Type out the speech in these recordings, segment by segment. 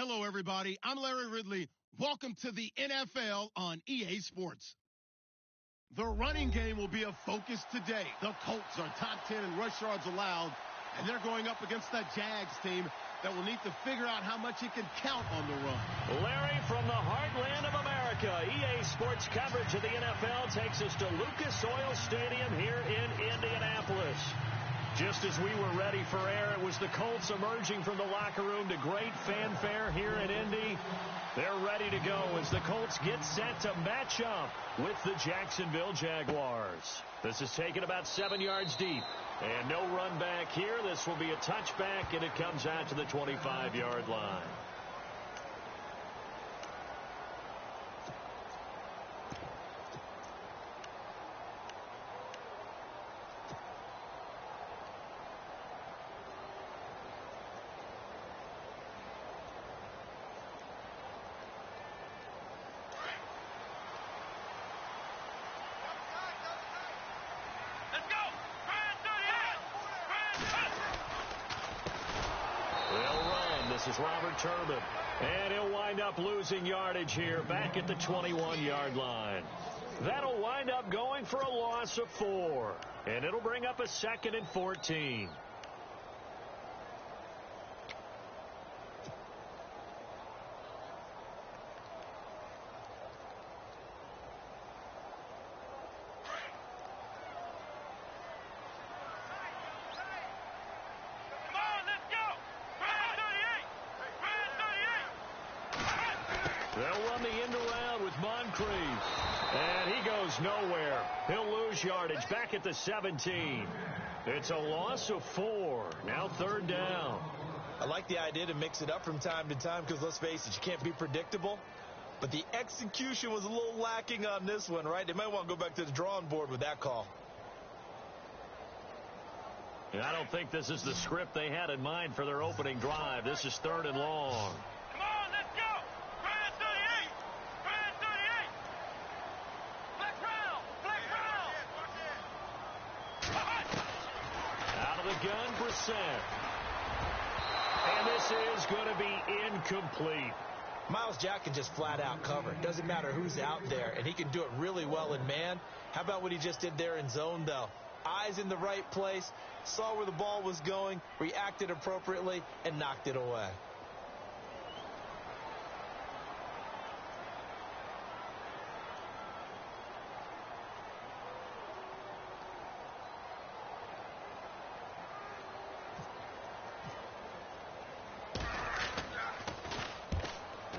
Hello, everybody. I'm Larry Ridley. Welcome to the NFL on EA Sports. The running game will be a focus today. The Colts are top 10 in rush yards allowed, and they're going up against that Jags team that will need to figure out how much it can count on the run. Larry, from the heartland of America, EA Sports coverage of the NFL takes us to Lucas Oil Stadium here in Indianapolis. Just as we were ready for air, it was the Colts emerging from the locker room to great fanfare here in Indy. They're ready to go as the Colts get set to match up with the Jacksonville Jaguars. This is taken about 7 yards deep. And no run back here. This will be a touchback, and it comes out to the 25-yard line. This is Robert Turbin, and he'll wind up losing yardage here back at the 21-yard line. That'll wind up going for a loss of 4, and it'll bring up a 2nd and 14. They'll run the end around with Moncrief. And he goes nowhere. He'll lose yardage back at the 17. It's a loss of 4. Now 3rd down. I like the idea to mix it up from time to time because, let's face it, you can't be predictable. But the execution was a little lacking on this one, right? They might want to go back to the drawing board with that call. And I don't think this is the script they had in mind for their opening drive. This is 3rd and long. Gun percent. And this is going to be incomplete. Myles Jack can just flat out cover. Doesn't matter who's out there, and he can do it really well in man. How about what he just did there in zone, though? Eyes in the right place, saw where the ball was going, reacted appropriately, and knocked it away.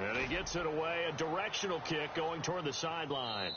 And he gets it away, a directional kick going toward the sideline.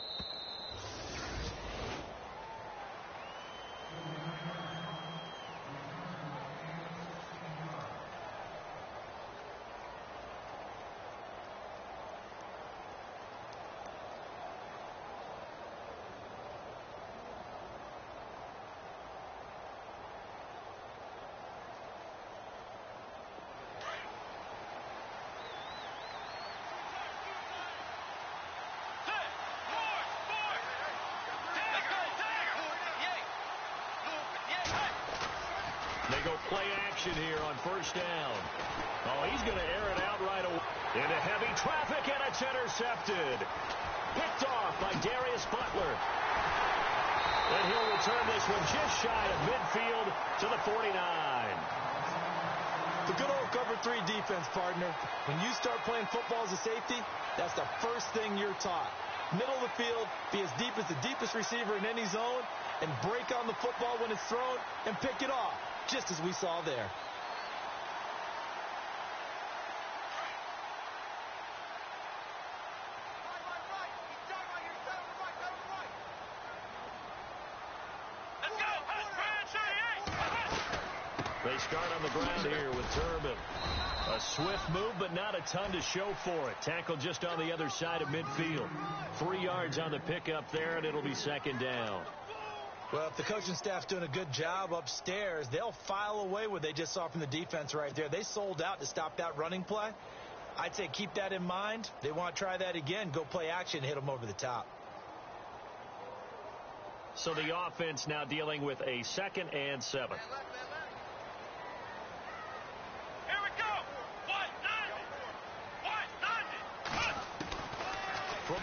They go play action here on 1st down. Oh, he's going to air it out right away. Into heavy traffic, and it's intercepted. Picked off by Darius Butler. And he'll return this one just shy of midfield to the 49. The good old cover 3 defense, partner. When you start playing football as a safety, that's the first thing you're taught. Middle of the field, be as deep as the deepest receiver in any zone, and break on the football when it's thrown and pick it off, just as we saw there. They start on the ground here with Turbin. A swift move, but not a ton to show for it. Tackle just on the other side of midfield. 3 yards on the pickup there, and it'll be 2nd down. Well, if the coaching staff's doing a good job upstairs, they'll file away what they just saw from the defense right there. They sold out to stop that running play. I'd say keep that in mind. They want to try that again. Go play action and hit them over the top. So the offense now dealing with a 2nd and 7.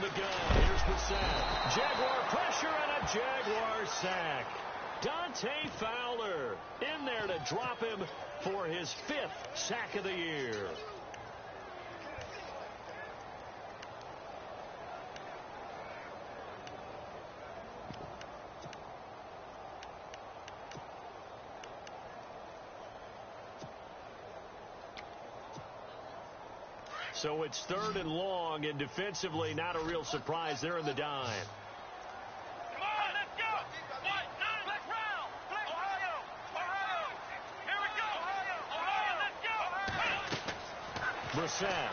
the gun. Here's Brissett. Jaguar pressure and a Jaguar sack. Dante Fowler in there to drop him for his 5th sack of the year. So it's 3rd and long, and defensively not a real surprise. They're in the dime. Come on, let's go. Let's round. Ohio. Here we go. Ohio, let's go. Brissett.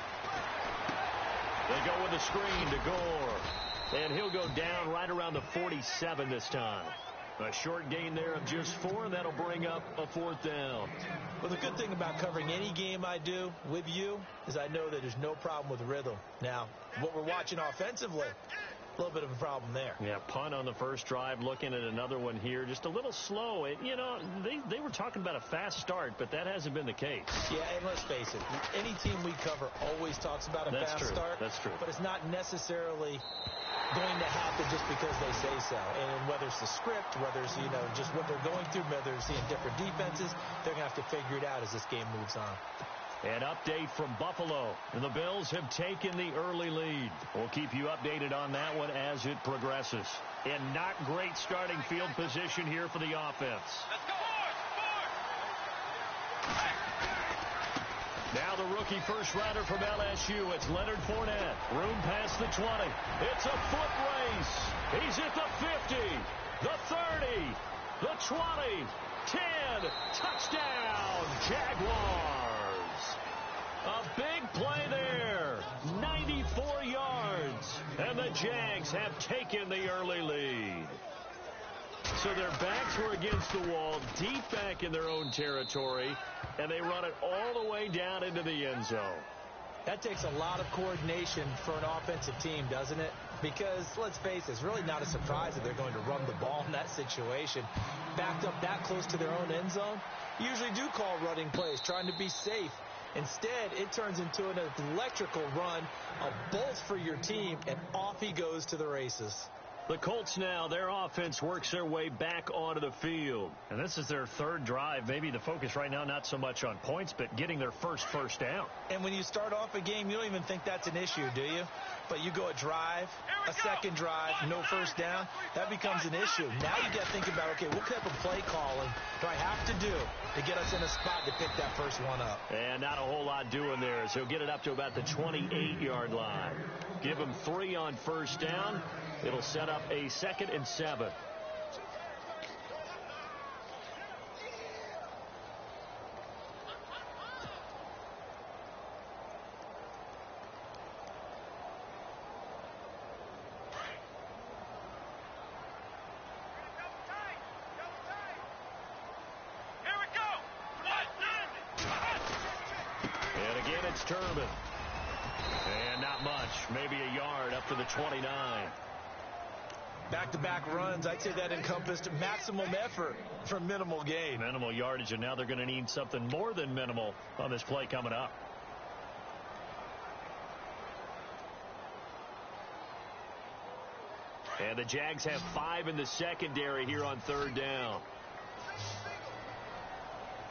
They go with a screen to Gore. And he'll go down right around the 47 this time. A short gain there of just 4, and that'll bring up a 4th down. Well, the good thing about covering any game I do with you is I know that there's no problem with rhythm. Now, what we're watching offensively, a little bit of a problem there. Yeah, punt on the first drive, looking at another one here. Just a little slow. You know, they were talking about a fast start, but that hasn't been the case. Yeah, and let's face it, any team we cover always talks about a fast start. That's true. But it's not necessarily going to happen just because they say so. And whether it's the script, whether it's, just what they're going through, whether they're seeing different defenses, they're going to have to figure it out as this game moves on. An update from Buffalo, and the Bills have taken the early lead. We'll keep you updated on that one as it progresses. And not great starting field position here for the offense. Let's go. Now the rookie first rounder from LSU. It's Leonard Fournette. Room past the 20. It's a foot race. He's at the 50, the 30, the 20, 10. Touchdown, Jaguars. A big play there. 94 yards. And the Jags have taken the early lead. So their backs were against the wall, deep back in their own territory, and they run it all the way down into the end zone. That takes a lot of coordination for an offensive team, doesn't it? Because, let's face it, it's really not a surprise that they're going to run the ball in that situation. Backed up that close to their own end zone, usually do call running plays, trying to be safe. Instead, it turns into an electrical run, a bolt for your team, and off he goes to the races. The Colts now, their offense works their way back onto the field. And this is their 3rd drive. Maybe the focus right now not so much on points, but getting their first down. And when you start off a game, you don't even think that's an issue, do you? But you go a drive, a second drive, no first down, that becomes an issue. Now you got to think about, okay, what type of play calling do I have to do to get us in a spot to pick that first one up? And not a whole lot doing there, so he'll get it up to about the 28-yard line. Give him 3 on first down. It'll set up a 2nd and 7. And again, it's Turbin. And not much, maybe a yard up to the 29. Back-to-back runs, I'd say that encompassed maximum effort for minimal gain. Minimal yardage, and now they're going to need something more than minimal on this play coming up. And the Jags have 5 in the secondary here on 3rd down.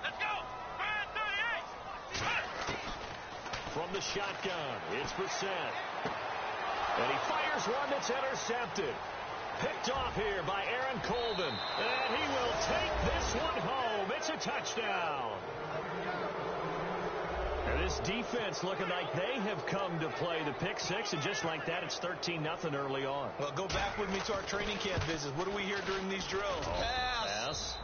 Let's go. 38. From the shotgun, it's Brissett. And he fires one that's intercepted. Picked off here by Aaron Colvin. And he will take this one home. It's a touchdown. And this defense looking like they have come to play the pick six. And just like that, it's 13-0 early on. Well, go back with me to our training camp visits. What do we hear during these drills? Pass.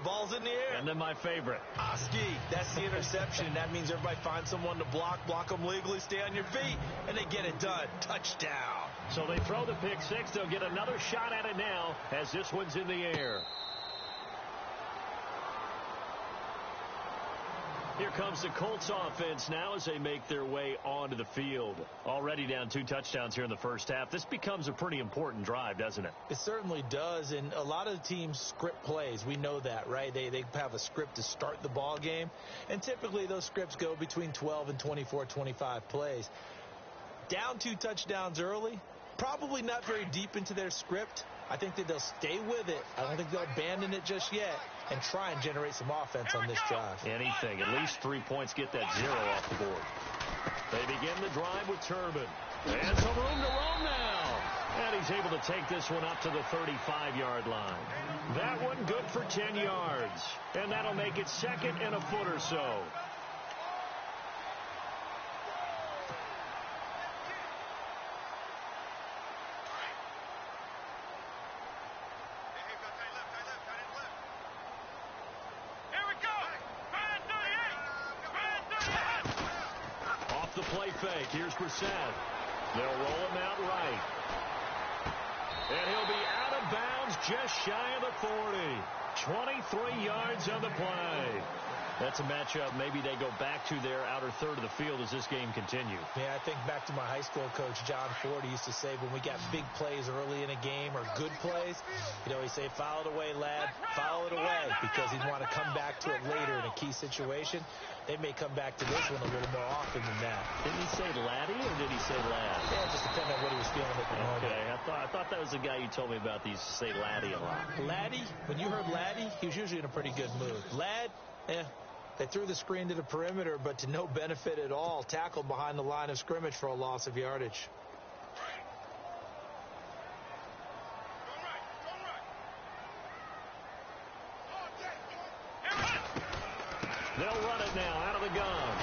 Ball's in the air. And then my favorite. Oski. That's the interception. That means everybody finds someone to block them legally, stay on your feet, and they get it done. Touchdown. So they throw the pick six. They'll get another shot at it now as this one's in the air. Here comes the Colts offense now as they make their way onto the field. Already down 2 touchdowns here in the first half. This becomes a pretty important drive, doesn't it? It certainly does, and a lot of teams script plays. We know that, right? They have a script to start the ball game, and typically those scripts go between 12 and 24, 25 plays. Down 2 touchdowns early, Probably not very deep into their script. I think that they'll stay with it. I don't think they'll abandon it just yet and try and generate some offense on this drive. Anything. At least 3 points, get that 0 off the board. They begin the drive with Turbin. And some room to roam now. And he's able to take this one up to the 35-yard line. That one good for 10 yards. And that'll make it second and a foot or so. Off the play fake. Here's Brissett. They'll roll him out right. And he'll be out of bounds just shy of the 40. 23 yards on the play. That's a matchup maybe they go back to their outer third of the field as this game continues. Yeah, I think back to my high school coach, John Ford. He used to say when we got big plays early in a game or good plays, he'd say, foul it away, lad, foul it away, because he'd want to come back to it later in a key situation. They may come back to this one a little more often than that. Didn't he say laddie or did he say lad? Yeah, it just depends on what he was feeling at the moment. Okay, I thought that was the guy you told me about. He used to say laddie a lot. Laddie, when you heard laddie, he was usually in a pretty good mood. Lad, they threw the screen to the perimeter, but to no benefit at all. Tackled behind the line of scrimmage for a loss of yardage. They'll run it now out of the gun.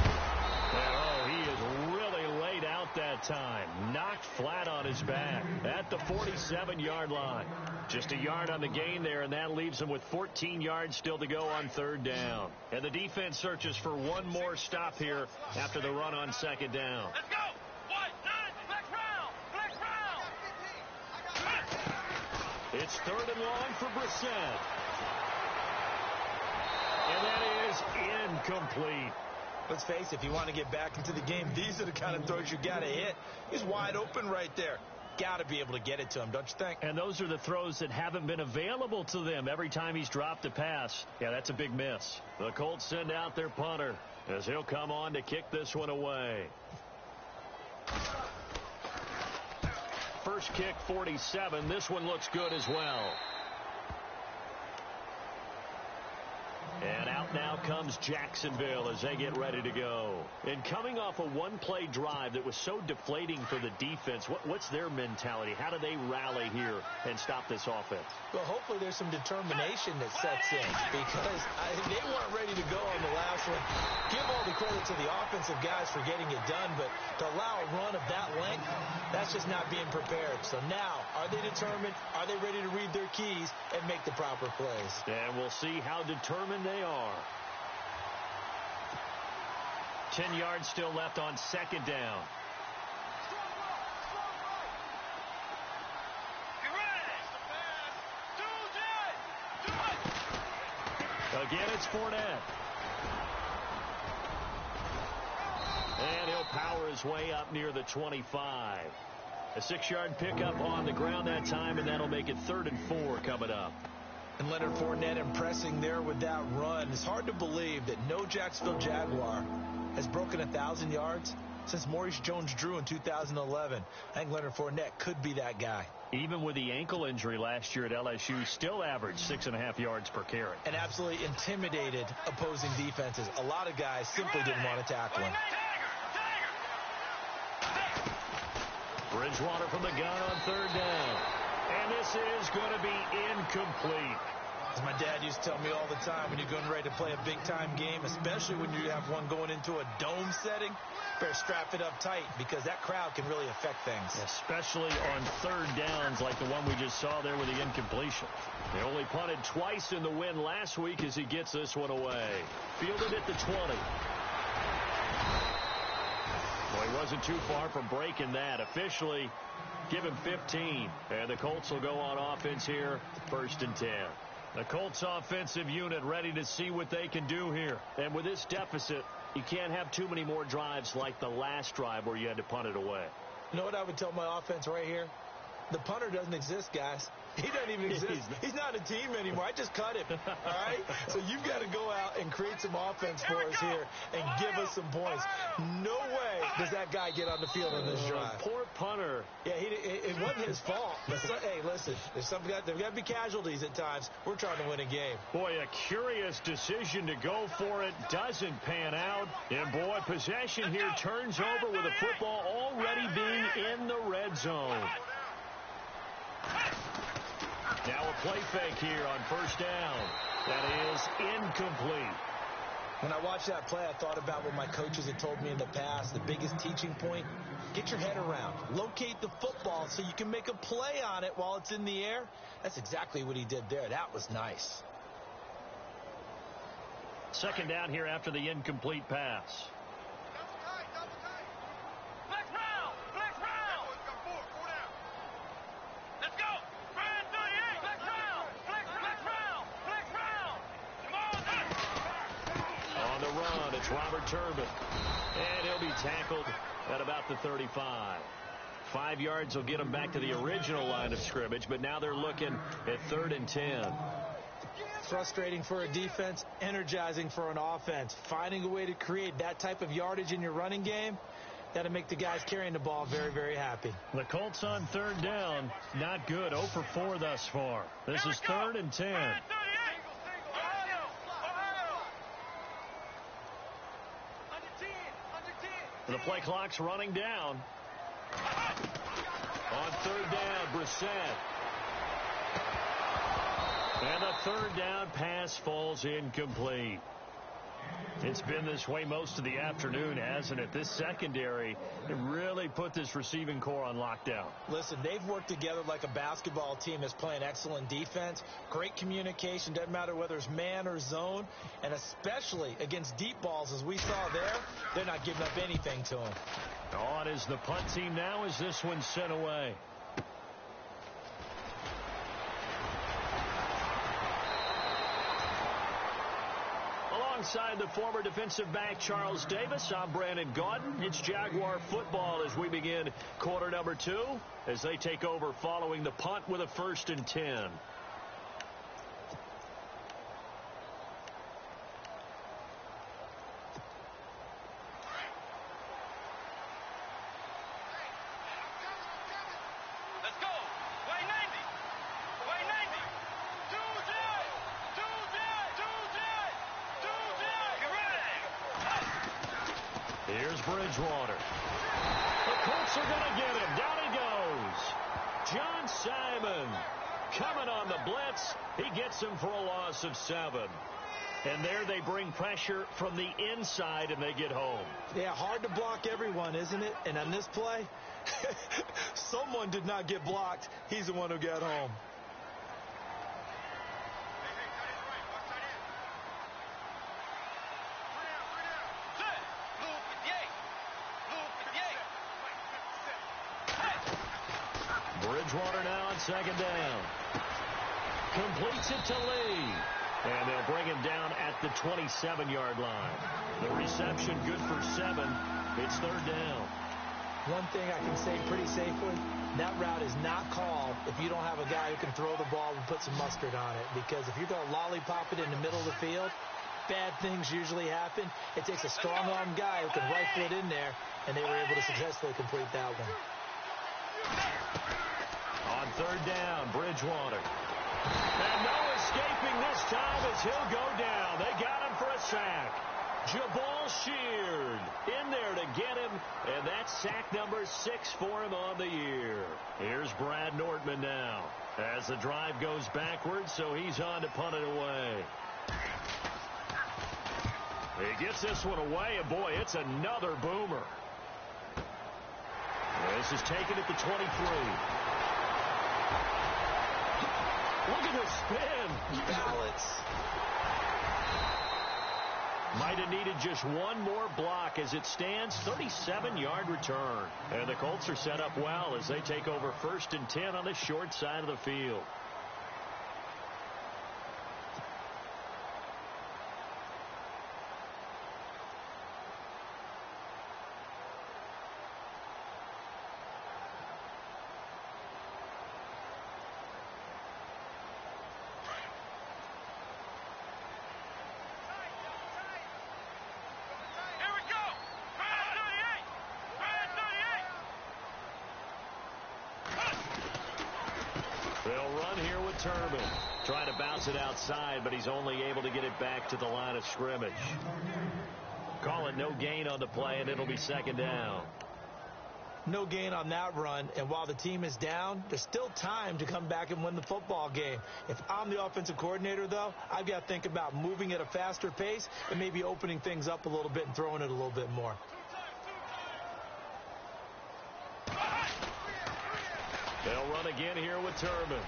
And, he is really laid out that time. Knocked flat on his back at the 47-yard line. Just a yard on the gain there, and that leaves him with 14 yards still to go on third down. And the defense searches for one more stop here after the run on second down. Let's go. 1, 9, flex round. It's third and long for Brissett. And that is incomplete. Let's face it, if you want to get back into the game, these are the kind of throws you got to hit. He's wide open right there. Got to be able to get it to him, don't you think? And those are the throws that haven't been available to them every time he's dropped a pass. Yeah, that's a big miss. The Colts send out their punter as he'll come on to kick this one away. First kick, 47. This one looks good as well. And out now comes Jacksonville as they get ready to go. And coming off a one-play drive that was so deflating for the defense, what's their mentality? How do they rally here and stop this offense? Well, hopefully there's some determination that sets in, because they weren't ready to go on the last one. Give all the credit to the offensive guys for getting it done, but to allow a run of that length, that's just not being prepared. So now, are they determined? Are they ready to read their keys and make the proper plays? And we'll see how determined they are. 10 yards still left on second down. Again, it's Fournette. And he'll power his way up near the 25. A 6-yard pickup on the ground that time, and that'll make it 3rd and 4 coming up. And Leonard Fournette impressing there with that run. It's hard to believe that no Jacksonville Jaguar has broken 1,000 yards since Maurice Jones-Drew in 2011. I think Leonard Fournette could be that guy. Even with the ankle injury last year at LSU, still averaged 6.5 yards per carry. And absolutely intimidated opposing defenses. A lot of guys simply didn't want to tackle him. Bridgewater from the gun on third down. And this is going to be incomplete. As my dad used to tell me all the time, when you're going ready to play a big-time game, especially when you have one going into a dome setting, better strap it up tight, because that crowd can really affect things. Especially on third downs like the one we just saw there with the incompletion. They only punted twice in the win last week as he gets this one away. Fielded at the 20. Well, he wasn't too far from breaking that. Officially, give him 15. And the Colts will go on offense here, 1st and 10. The Colts offensive unit ready to see what they can do here. And with this deficit, you can't have too many more drives like the last drive where you had to punt it away. You know what I would tell my offense right here? The punter doesn't exist, guys. He doesn't even exist. He's not a team anymore. I just cut him, all right? So you've got to go out and create some offense for us here and give us some points. No way does that guy get on the field on this drive. Poor punter. Yeah, it wasn't his fault. But hey, listen, there's got to be casualties at times. We're trying to win a game. Boy, a curious decision to go for it doesn't pan out. And, boy, possession here turns over with the football already being in the red zone. Now a play fake here on first down. That is incomplete. When I watched that play, I thought about what my coaches had told me in the past. The biggest teaching point, get your head around. Locate the football so you can make a play on it while it's in the air. That's exactly what he did there. That was nice. Second down here after the incomplete pass. Robert Turbin, and he'll be tackled at about the 35. 5 yards will get him back to the original line of scrimmage, but now they're looking at 3rd and 10. Frustrating for a defense, energizing for an offense. Finding a way to create that type of yardage in your running game, that'll make the guys carrying the ball very, very happy. The Colts on 3rd down, not good. 0 for 4 thus far. This is 3rd and 10. The play clock's running down. On 3rd down, Brissett. And the 3rd down pass falls incomplete. It's been this way most of the afternoon, hasn't it? This secondary really put this receiving core on lockdown. Listen, they've worked together like a basketball team that's playing excellent defense. Great communication. Doesn't matter whether it's man or zone. And especially against deep balls, as we saw there, they're not giving up anything to them. On is the punt team now as this one's sent away. Alongside the former defensive back Charles Davis, I'm Brandon Gaudin. It's Jaguar football as we begin quarter number 2 as they take over following the punt with a 1st and 10. Here's Bridgewater. The Colts are going to get him. Down he goes. John Simon coming on the blitz. He gets him for a loss of 7. And there they bring pressure from the inside and they get home. Yeah, hard to block everyone, isn't it? And on this play, someone did not get blocked. He's the one who got home. Bridgewater now on 2nd down. Completes it to Lee. And they'll bring him down at the 27-yard line. The reception good for 7. It's 3rd down. One thing I can say pretty safely, that route is not called if you don't have a guy who can throw the ball and put some mustard on it. Because if you're going to lollipop it in the middle of the field, bad things usually happen. It takes a strong-arm guy who can rifle it in there, and they were able to successfully complete that one. On 3rd down, Bridgewater. And no escaping this time as he'll go down. They got him for a sack. Jabal Sheard in there to get him, and that's sack number 6 for him on the year. Here's Brad Nortman now as the drive goes backwards, so he's on to punt it away. He gets this one away, and boy, it's another boomer. This is taken at the 23. Look at the spin. Balance. Might have needed just one more block as it stands. 37-yard return. And the Colts are set up well as they take over 1st and 10 on the short side of the field. Turman. Trying to bounce it outside, but he's only able to get it back to the line of scrimmage. Call it no gain on the play, and it'll be second down. No gain on that run, and while the team is down, there's still time to come back and win the football game. If I'm the offensive coordinator, though, I've got to think about moving at a faster pace and maybe opening things up a little bit and throwing it a little bit more. They'll run again here with Turman.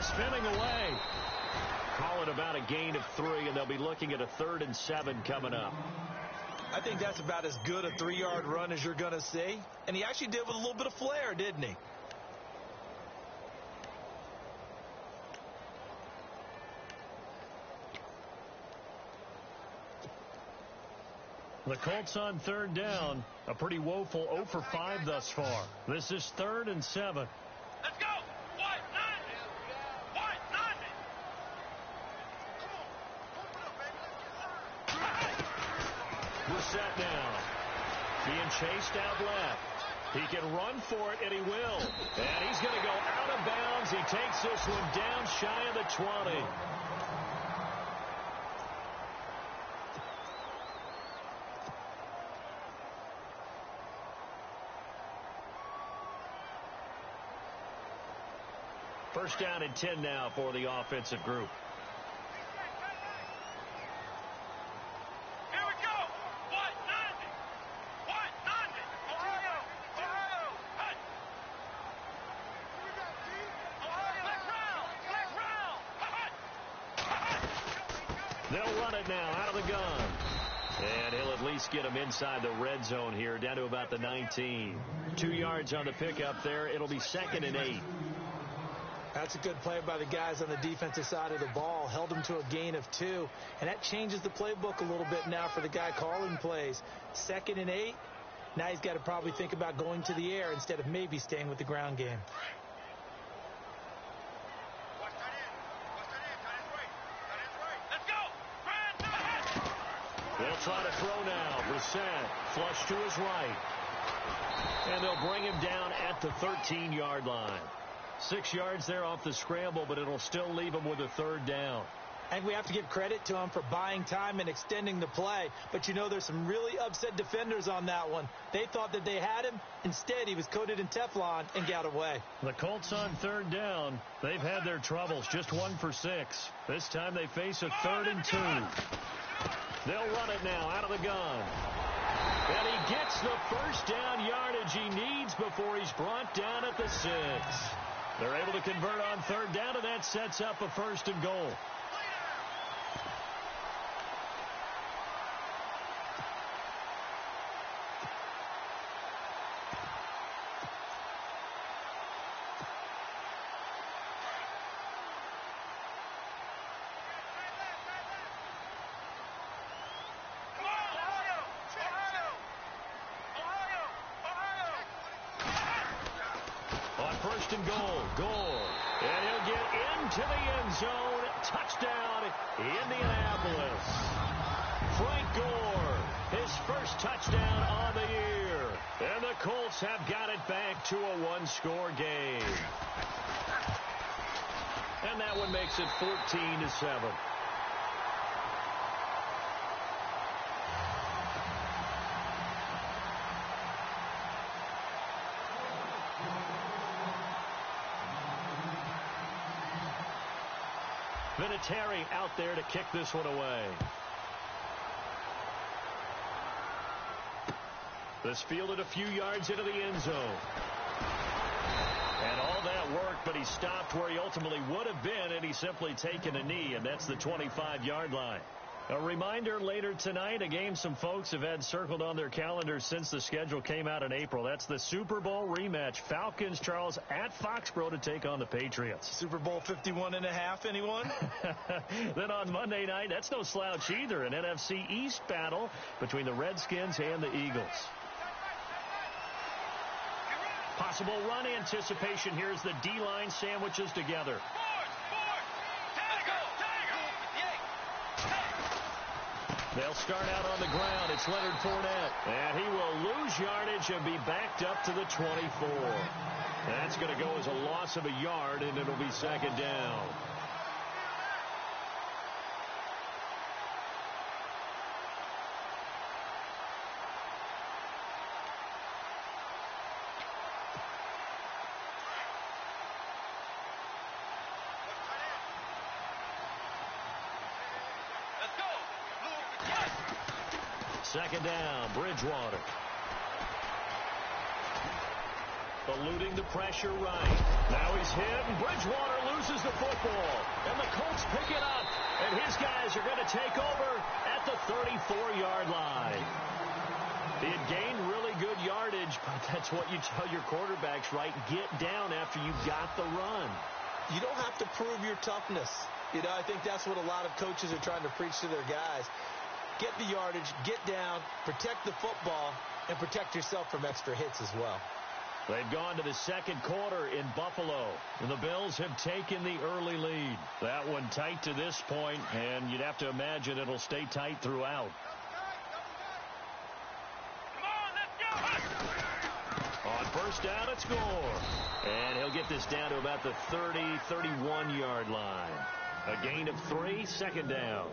Spinning away. Call it about a gain of 3, and they'll be looking at a 3rd and 7 coming up. I think that's about as good a 3-yard run as you're going to see. And he actually did with a little bit of flair, didn't he? The Colts on 3rd down. A pretty woeful 0 for 5 thus far. This is 3rd and 7. Let's go. White, 90. White, 90. We're set now. Being chased out left. He can run for it, and he will. And he's going to go out of bounds. He takes this one down shy of the 20. First down and 10 now for the offensive group. Here we go. White, 90. White, 90. Ohio. Ohio. Hey. Ohio. Black round. They'll run it now out of the gun. And he'll at least get him inside the red zone here, down to about the 19. 2 yards on the pickup there. It'll be 2nd and 8. That's a good play by the guys on the defensive side of the ball. Held him to a gain of 2. And that changes the playbook a little bit now for the guy calling plays. 2nd and 8. Now he's got to probably think about going to the air instead of maybe staying with the ground game. Let's go. They'll try to throw now. Brissett flush to his right. And they'll bring him down at the 13-yard line. 6 yards there off the scramble, but it'll still leave him with a 3rd down. And we have to give credit to him for buying time and extending the play. But you know, there's some really upset defenders on that one. They thought that they had him. Instead, he was coated in Teflon and got away. The Colts on 3rd down. They've had their troubles. Just 1 for 6. This time they face a 3rd and 2. They'll run it now out of the gun. And he gets the first down yardage he needs before he's brought down at the 6. They're able to convert on 3rd down, and that sets up a 1st and goal. On 1st and goal, Gore. And he'll get into the end zone. Touchdown, Indianapolis. Frank Gore, his first touchdown on the year. And the Colts have got it back to a 1-score game. And that one makes it 14-7. Vinatieri out there to kick this one away. This fielded a few yards into the end zone. And all that work, but he stopped where he ultimately would have been, and he's simply taken a knee, and that's the 25-yard line. A reminder later tonight, a game some folks have had circled on their calendars since the schedule came out in April. That's the Super Bowl rematch. Falcons, Charles, at Foxborough to take on the Patriots. Super Bowl 51.5, anyone? Then on Monday night, that's no slouch either, an NFC East battle between the Redskins and the Eagles. Possible run anticipation. Here's the D-line sandwiches together. They'll start out on the ground. It's Leonard Fournette. And he will lose yardage and be backed up to the 24. That's going to go as a loss of a yard, and it'll be second down. Second down, Bridgewater. Eluding the pressure right. Now he's hit, and Bridgewater loses the football. And the Colts pick it up. And his guys are going to take over at the 34-yard line. He had gained really good yardage, but that's what you tell your quarterbacks, right? Get down after you got the run. You don't have to prove your toughness. You know, I think that's what a lot of coaches are trying to preach to their guys. Get the yardage, get down, protect the football, and protect yourself from extra hits as well. They've gone to the second quarter in Buffalo, and the Bills have taken the early lead. That one tight to this point, and you'd have to imagine it'll stay tight throughout. On first down, it's Gore. And he'll get this down to about the 30, 31-yard line. A gain of 3, second down.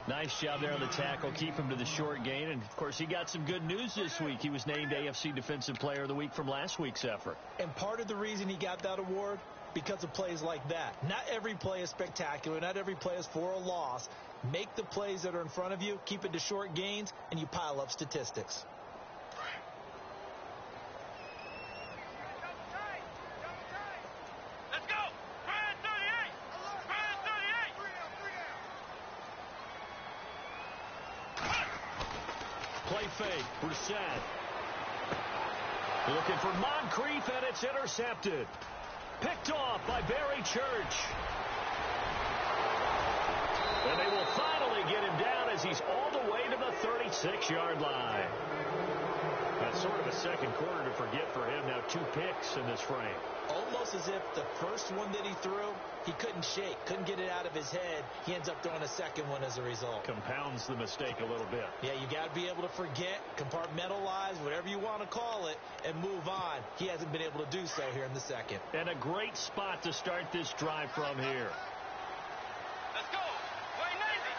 Nice job there on the tackle. Keep him to the short gain. And, of course, he got some good news this week. He was named AFC Defensive Player of the Week from last week's effort. And part of the reason he got that award, because of plays like that. Not every play is spectacular. Not every play is for a loss. Make the plays that are in front of you, keep it to short gains, and you pile up statistics. Play fake. Brissett. Looking for Moncrief, and it's intercepted. Picked off by Barry Church. And they will finally get him down as he's all the way to the 36-yard line. That's sort of a second quarter to forget for him. Now 2 picks in this frame. Almost as if the first one that he threw, he couldn't shake, couldn't get it out of his head. He ends up throwing a second one as a result. Compounds the mistake a little bit. Yeah, you got to be able to forget, compartmentalize, whatever you want to call it, and move on. He hasn't been able to do so here in the second. And a great spot to start this drive from here. Let's go. Way Navy.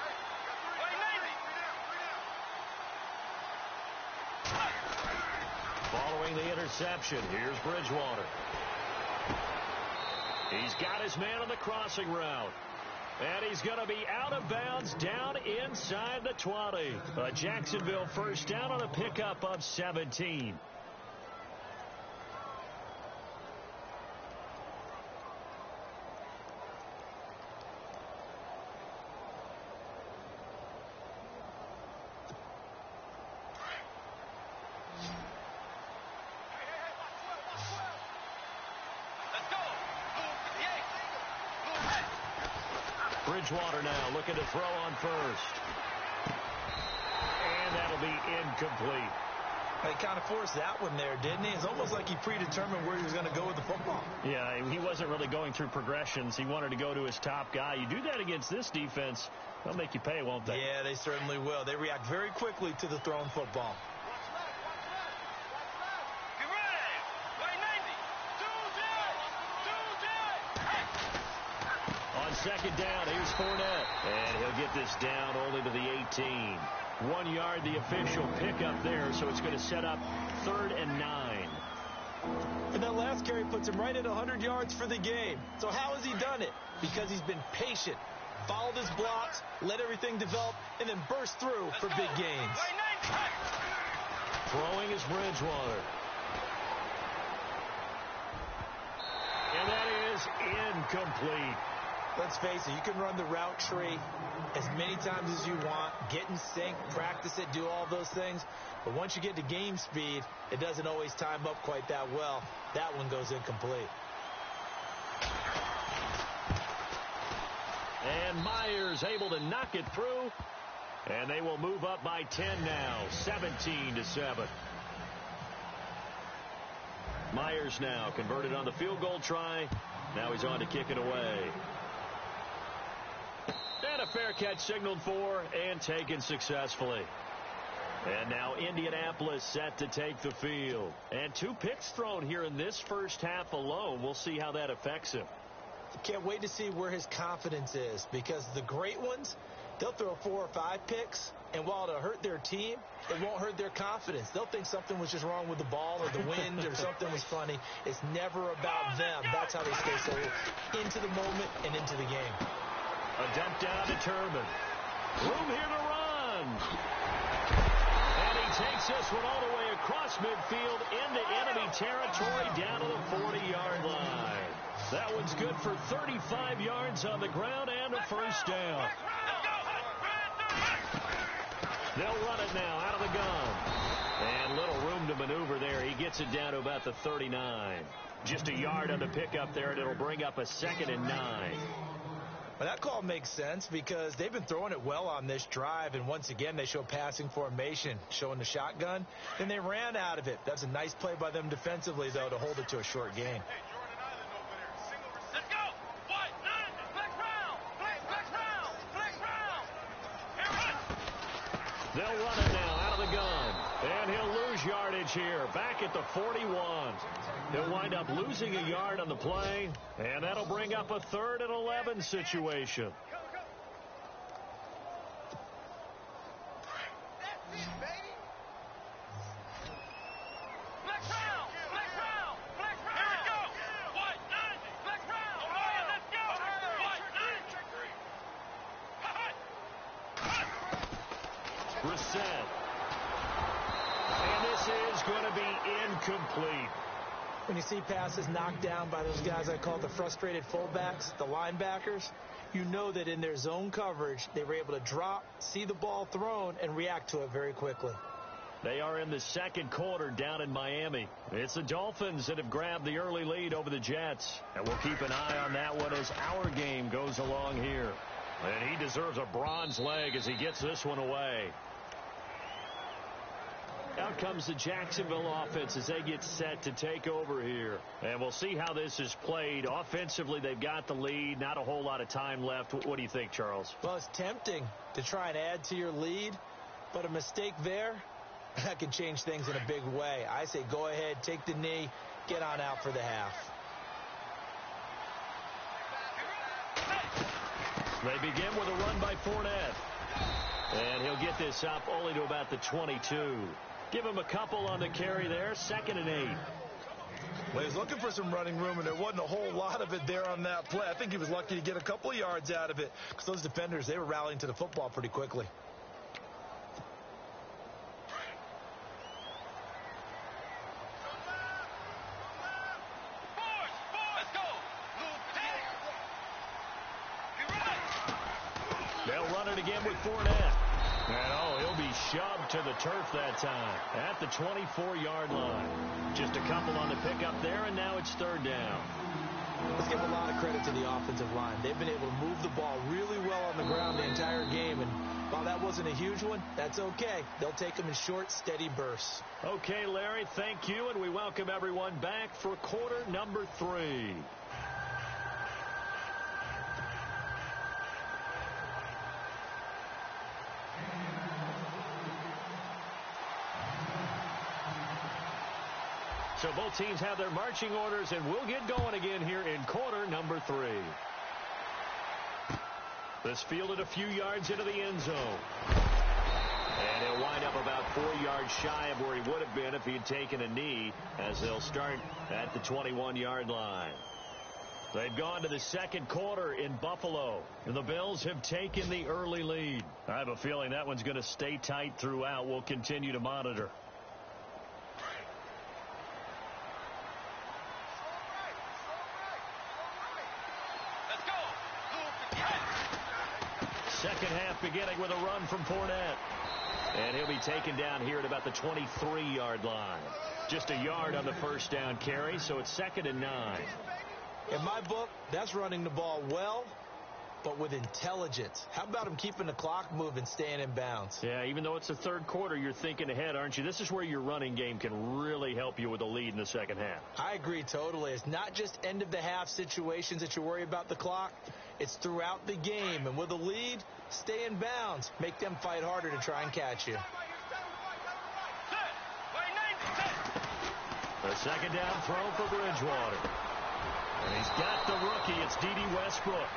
Following the interception, here's Bridgewater. He's got his man on the crossing route. And he's going to be out of bounds down inside the 20. A Jacksonville first down on a pickup of 17. Bridgewater now looking to throw on first. And that'll be incomplete. He kind of forced that one there, didn't he? It's almost like he predetermined where he was going to go with the football. Yeah, he wasn't really going through progressions. He wanted to go to his top guy. You do that against this defense, they'll make you pay, won't they? Yeah, they certainly will. They react very quickly to the thrown football. On second down, here's Fournette. And he'll get this down only to the 18. 1 yard, the official pickup there, so it's going to set up 3rd and 9. And that last carry puts him right at 100 yards for the game. So how has he done it? Because he's been patient, followed his blocks, let everything develop, and then burst through for big gains. Throwing is Bridgewater. And that is incomplete. Let's face it, you can run the route tree as many times as you want, get in sync, practice it, do all those things. But once you get to game speed, it doesn't always time up quite that well. That one goes incomplete. And Myers able to knock it through. And they will move up by 10 now, 17-7. Myers now converted on the field goal try. Now he's on to kick it away. And a fair catch signaled for and taken successfully. And now Indianapolis set to take the field. And 2 picks thrown here in this first half alone. We'll see how that affects him. Can't wait to see where his confidence is, because the great ones, they'll throw 4 or 5 picks, and while it'll hurt their team, it won't hurt their confidence. They'll think something was just wrong with the ball or the wind or something was funny. It's never about them. That's how they stay so into the moment and into the game. A dump down determined. Room here to run. And he takes this one all the way across midfield into enemy territory down to the 40-yard line. That one's good for 35 yards on the ground and a first down. They'll run it now out of the gun. And little room to maneuver there. He gets it down to about the 39. Just a yard on the pickup there, and it'll bring up a 2nd and 9. Well, that call makes sense because they've been throwing it well on this drive, and once again they show passing formation, showing the shotgun. Then they ran out of it. That's a nice play by them defensively, though, to hold it to a short gain. Let's go. What? Nine. Flex round. Flex round. Flex round. They'll run it now out of the gun. And he'll lose yardage here. Back at the 41. He'll wind up losing a yard on the play. And that'll bring up a 3rd and 11 situation. That's it, baby. Flex round. Flex round. Flex round. Here we go. What? Nine. Flex round. Ohio, let's go. What? Nine. Reset. And this is going to be incomplete. When you see passes knocked down by those guys I call the frustrated fullbacks, the linebackers, you know that in their zone coverage, they were able to drop, see the ball thrown, and react to it very quickly. They are in the 2nd quarter down in Miami. It's the Dolphins that have grabbed the early lead over the Jets. And we'll keep an eye on that one as our game goes along here. And he deserves a bronze leg as he gets this one away. Out comes the Jacksonville offense as they get set to take over here. And we'll see how this is played. Offensively, they've got the lead. Not a whole lot of time left. What do you think, Charles? Well, it's tempting to try and add to your lead, but a mistake there, that can change things in a big way. I say go ahead, take the knee, get on out for the half. They begin with a run by Fournette. And he'll get this up only to about the 22. Give him a couple on the carry there. 2nd and 8. Well, he was looking for some running room, and there wasn't a whole lot of it there on that play. I think he was lucky to get a couple of yards out of it because those defenders, they were rallying to the football pretty quickly. Let's go. They'll run it again with Fournette. And, he'll be shoved to the turf that time at the 24-yard line. Just a couple on the pickup there, and now it's 3rd down. Let's give a lot of credit to the offensive line. They've been able to move the ball really well on the ground the entire game, and while that wasn't a huge one, that's okay. They'll take them in short, steady bursts. Okay, Larry, thank you, and we welcome everyone back for quarter number 3. So both teams have their marching orders, and we'll get going again here in quarter number 3. This fielded a few yards into the end zone. And he'll wind up about 4 yards shy of where he would have been if he had taken a knee, as they'll start at the 21-yard line. They've gone to the 2nd quarter in Buffalo, and the Bills have taken the early lead. I have a feeling that one's going to stay tight throughout. We'll continue to monitor. Second half beginning with a run from Fournette. And he'll be taken down here at about the 23-yard line. Just a yard on the first down carry, so it's 2nd and 9. In my book, that's running the ball well, but with intelligence. How about him keeping the clock moving, staying in bounds? Yeah, even though it's the 3rd quarter, you're thinking ahead, aren't you? This is where your running game can really help you with a lead in the second half. I agree totally. It's not just end-of-the-half situations that you worry about the clock. It's throughout the game. And with a lead, stay in bounds. Make them fight harder to try and catch you. second down throw for Bridgewater. And he's got the rookie. It's D.D. Westbrook.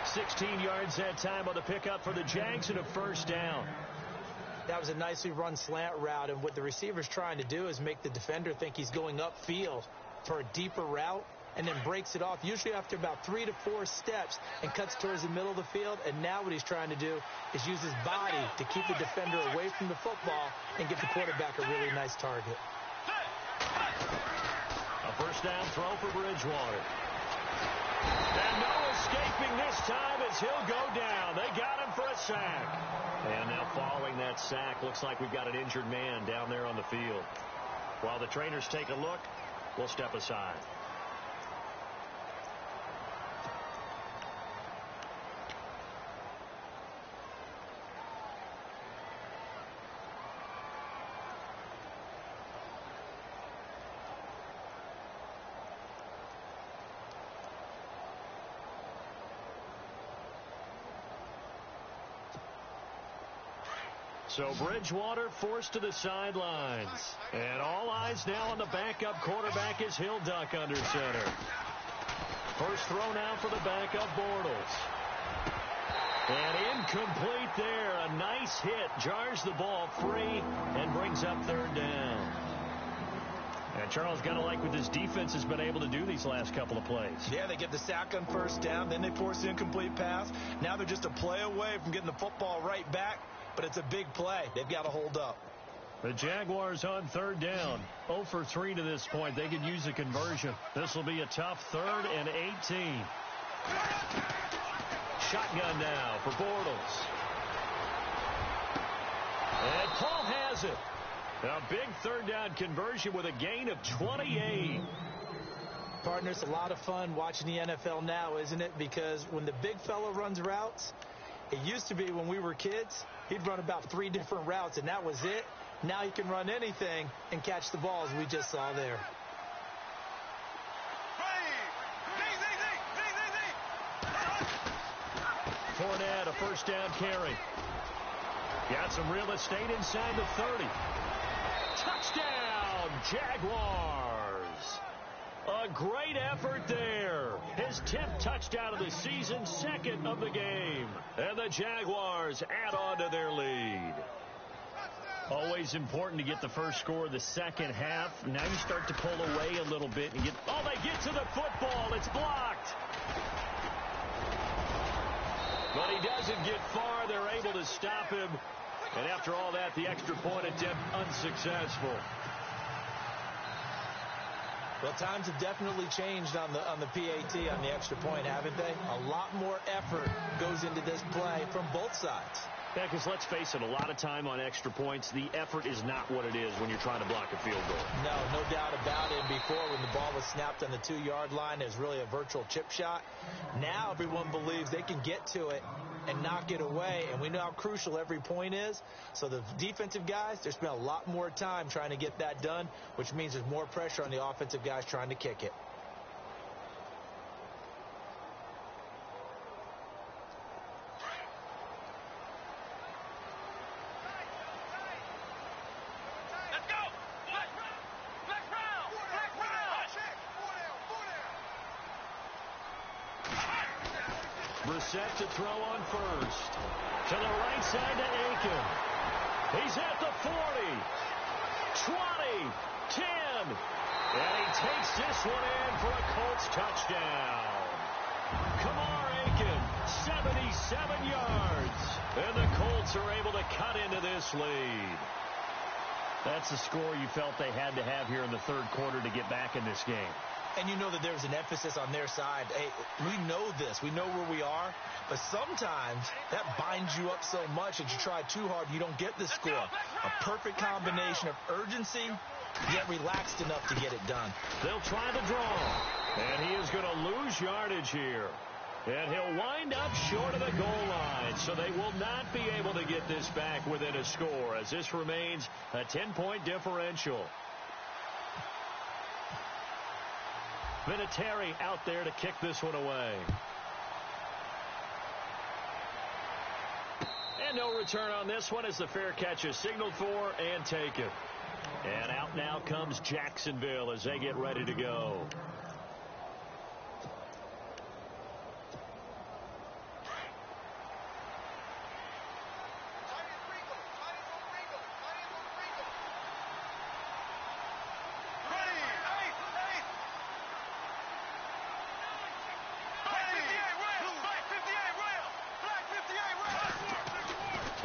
16 yards that time on the pickup for the Jags and a first down. That was a nicely run slant route, and what the receiver's trying to do is make the defender think he's going upfield for a deeper route and then breaks it off, usually after about 3 to 4 steps, and cuts towards the middle of the field. And now what he's trying to do is use his body to keep the defender away from the football and give the quarterback a really nice target. A first down throw for Bridgewater. And no escaping this time as he'll go down. They got him for a sack. And now following that sack, looks like we've got an injured man down there on the field. While the trainers take a look, we'll step aside. So Bridgewater forced to the sidelines. And all eyes now on the backup quarterback as he'll duck under center. First throw now for the backup Bortles. And incomplete there. A nice hit. Jars the ball free and brings up third down. And Charles, got to like what this defense has been able to do these last couple of plays. Yeah, they get the sack on first down. Then they force the incomplete pass. Now they're just a play away from getting the football right back. But it's a big play. They've got to hold up. The Jaguars on third down. 0 for 3 to this point. They could use a conversion. This will be a tough 3rd and 18. Shotgun now for Bortles. And Paul has it. A big third down conversion with a gain of 28. Partner, it's a lot of fun watching the NFL now, isn't it? Because when the big fella runs routes, it used to be when we were kids, he'd run about 3 different routes, and that was it. Now he can run anything and catch the balls we just saw there. Fournette, a first down carry. Got some real estate inside the 30. Touchdown, Jaguars. A great effort there. His 10th touchdown of the season, 2nd of the game. And the Jaguars add on to their lead. Always important to get the first score of the second half. Now you start to pull away a little bit and get... Oh, they get to the football. It's blocked. But he doesn't get far. They're able to stop him. And after all that, the extra point attempt unsuccessful. Well, times have definitely changed on the PAT, on the extra point, haven't they? A lot more effort goes into this play from both sides. Yeah, because let's face it, a lot of time on extra points, the effort is not what it is when you're trying to block a field goal. No doubt about it. Before, when the ball was snapped on the 2-yard line, it was really a virtual chip shot. Now everyone believes they can get to it and knock it away, and we know how crucial every point is. So the defensive guys, they spend a lot more time trying to get that done, which means there's more pressure on the offensive guys trying to kick it. Brissett to throw on first. To the right side to Aiken. He's at the 40. 20. 10. And he takes this one in for a Colts touchdown. Kamar Aiken, 77 yards. And the Colts are able to cut into this lead. That's the score you felt they had to have here in the third quarter to get back in this game. And you know that there's an emphasis on their side. Hey, we know this. We know where we are. But sometimes that binds you up so much that you try too hard, you don't get the score. A perfect combination of urgency, yet relaxed enough to get it done. They'll try the draw. And he is going to lose yardage here. And he'll wind up short of the goal line. So they will not be able to get this back within a score, as this remains a 10-point differential. Vinatieri out there to kick this one away. And no return on this one as the fair catch is signaled for and taken. And out now comes Jacksonville as they get ready to go.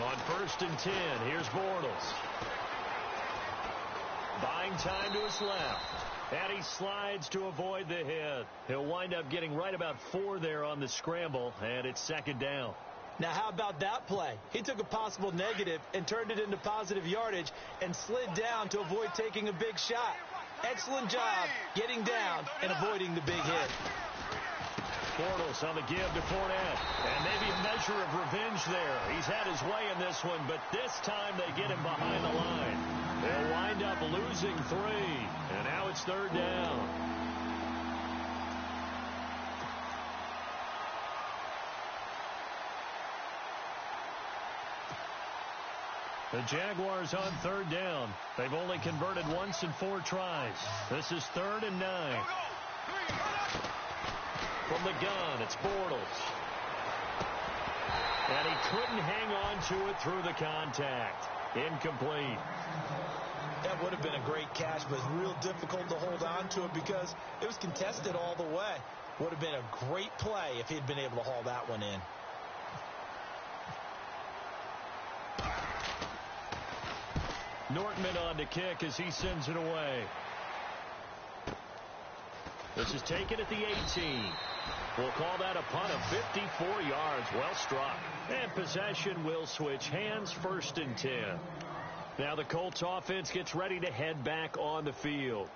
On 1st and 10, here's Bortles. Buying time to his left. And he slides to avoid the hit. He'll wind up getting right about 4 there on the scramble, and it's 2nd down. Now, how about that play? He took a possible negative and turned it into positive yardage and slid down to avoid taking a big shot. Excellent job getting down and avoiding the big hit. Bortles on the give to Fournette. And maybe a measure of revenge there. He's had his way in this one, but this time they get him behind the line. They'll wind up losing 3. And now it's 3rd down. The Jaguars on 3rd down. They've only converted once in 4 tries. This is 3rd and 9. From the gun, it's Bortles. And he couldn't hang on to it through the contact. Incomplete. That would have been a great catch, but it's real difficult to hold on to it because it was contested all the way. Would have been a great play if he'd been able to haul that one in. Nortman on to kick as he sends it away. This is taken at the 18. We'll call that a punt of 54 yards. Well struck. And possession will switch hands. 1st and 10. Now the Colts offense gets ready to head back on the field.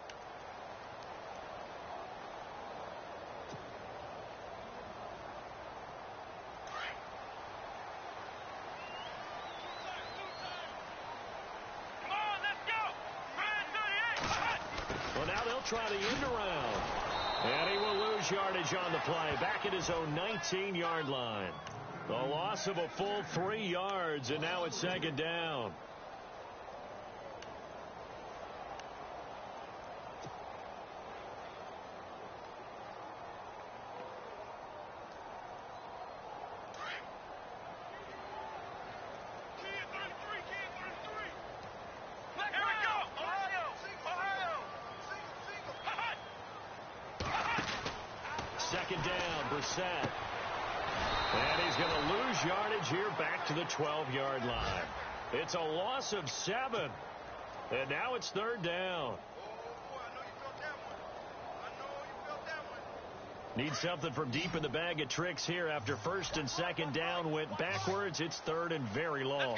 Well, now they'll try the end around. And he will lose yardage on the play. Back at his own 19-yard line. The loss of a full 3 yards, and now it's 2nd down. Second down, Brissett. And he's going to lose yardage here back to the 12-yard line. It's a loss of 7. And now it's 3rd down. Need something from deep in the bag of tricks here after 1st and 2nd down went backwards. It's 3rd and very long.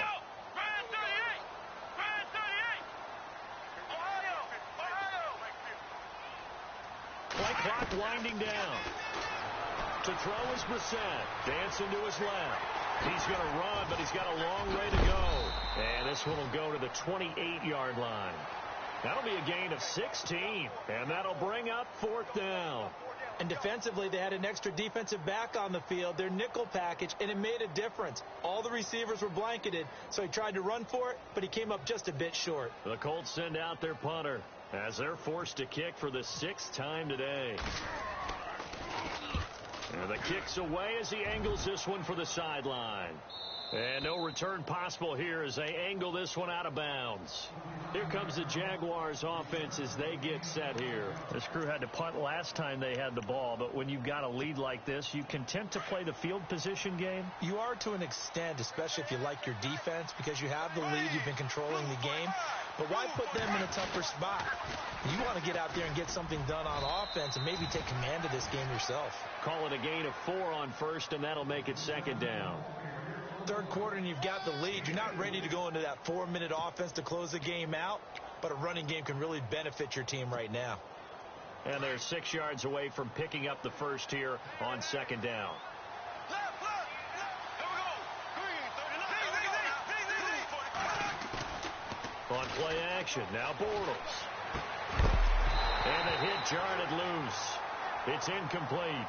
Play clock winding down. To throw is Brissett. Dancing to his left. He's going to run, but he's got a long way to go. And this one will go to the 28-yard line. That'll be a gain of 16. And that'll bring up 4th down. And defensively, they had an extra defensive back on the field, their nickel package, and it made a difference. All the receivers were blanketed, so he tried to run for it, but he came up just a bit short. The Colts send out their punter as they're forced to kick for the 6th time today. And the kick's away as he angles this one for the sideline. And no return possible here as they angle this one out of bounds. Here comes the Jaguars offense as they get set here. This crew had to punt last time they had the ball, but when you've got a lead like this, you content to play the field position game? You are to an extent, especially if you like your defense, because you have the lead, you've been controlling the game. But why put them in a tougher spot? You want to get out there and get something done on offense and maybe take command of this game yourself. Call it a gain of 4 on 1st, and that'll make it 2nd down. 3rd quarter and you've got the lead. You're not ready to go into that 4-minute offense to close the game out, but a running game can really benefit your team right now. And they're 6 yards away from picking up the 1st here on 2nd down. On play action, now Bortles. And the hit jarred it loose. It's incomplete.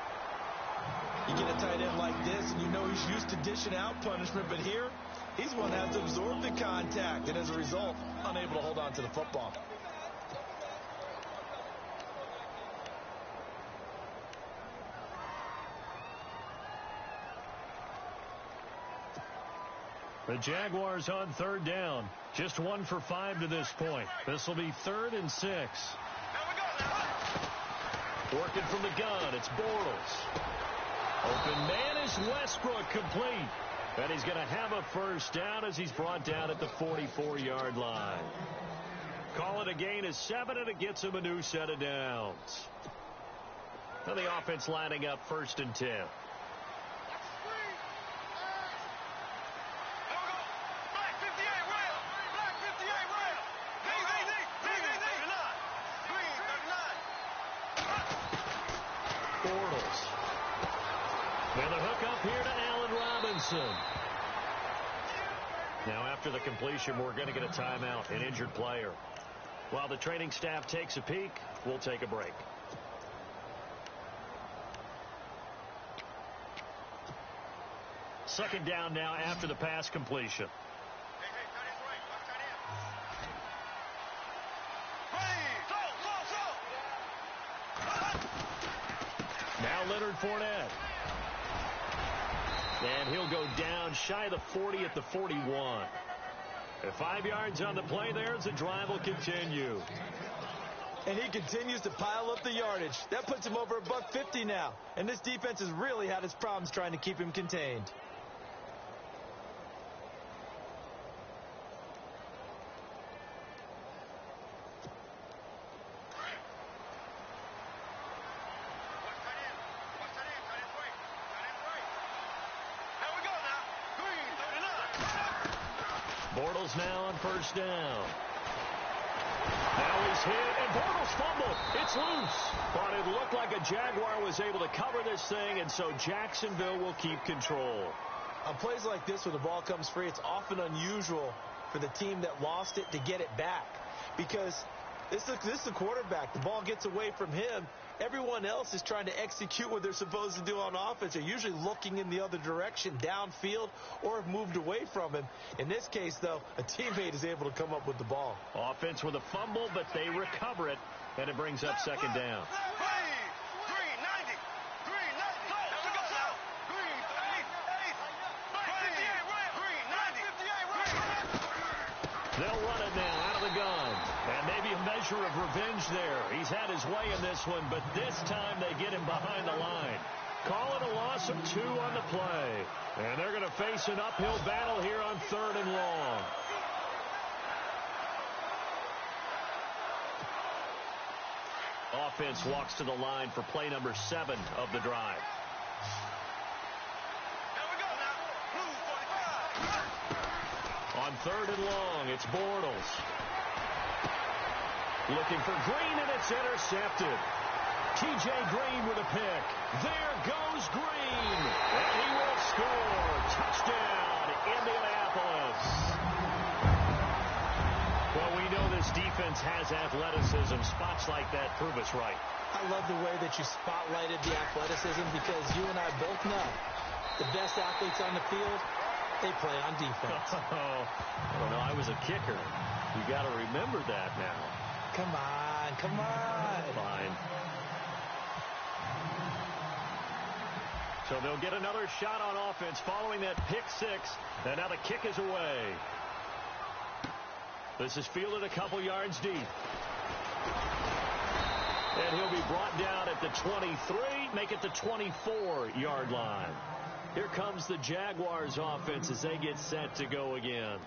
You get a tight end like this, and you know he's used to dishing out punishment, but here, he's one that has to absorb the contact, and as a result, unable to hold on to the football. The Jaguars on third down. Just 1 for 5 to this point. This will be 3rd and 6. Working from the gun, it's Bortles. Open man is Westbrook, complete. And he's going to have a first down as he's brought down at the 44-yard line. Call it a gain of 7, and it gets him a new set of downs. Now the offense lining up 1st and 10. And the hook up here to Allen Robinson. Now after the completion, we're going to get a timeout, an injured player. While the training staff takes a peek, we'll take a break. Second down now after the pass completion. Now Leonard Fournette. And he'll go down shy of the 40 at the 41. And 5 yards on the play there as the drive will continue. And he continues to pile up the yardage. That puts him over $150 now. And this defense has really had its problems trying to keep him contained. Bortles now on first down. Now he's hit, and Bortles fumbled. It's loose. But it looked like a Jaguar was able to cover this thing, and so Jacksonville will keep control. On plays like this where the ball comes free, it's often unusual for the team that lost it to get it back. Because this is the quarterback. The ball gets away from him. Everyone else is trying to execute what they're supposed to do on offense. They're usually looking in the other direction, downfield, or have moved away from him. In this case, though, a teammate is able to come up with the ball. Offense with a fumble, but they recover it, and it brings up second down. They'll run it now out of the gun. And maybe a measure of revenge there. He's had his way in this one, but this time they get him behind the line. Call it a loss of 2 on the play. And they're going to face an uphill battle here on 3rd and long. Offense walks to the line for play number 7 of the drive. On 3rd and long, it's Bortles. Looking for Green, and it's intercepted. T.J. Green with a pick. There goes Green. And he will score. Touchdown, Indianapolis. Well, we know this defense has athleticism. Spots like that prove us right. I love the way that you spotlighted the athleticism because you and I both know the best athletes on the field, they play on defense. I don't know. I was a kicker. You got to remember that now. Come on, come on. Fine. So they'll get another shot on offense following that pick 6. And now the kick is away. This is fielded a couple yards deep. And he'll be brought down at the 23, make it the 24-yard line. Here comes the Jaguars offense as they get set to go again.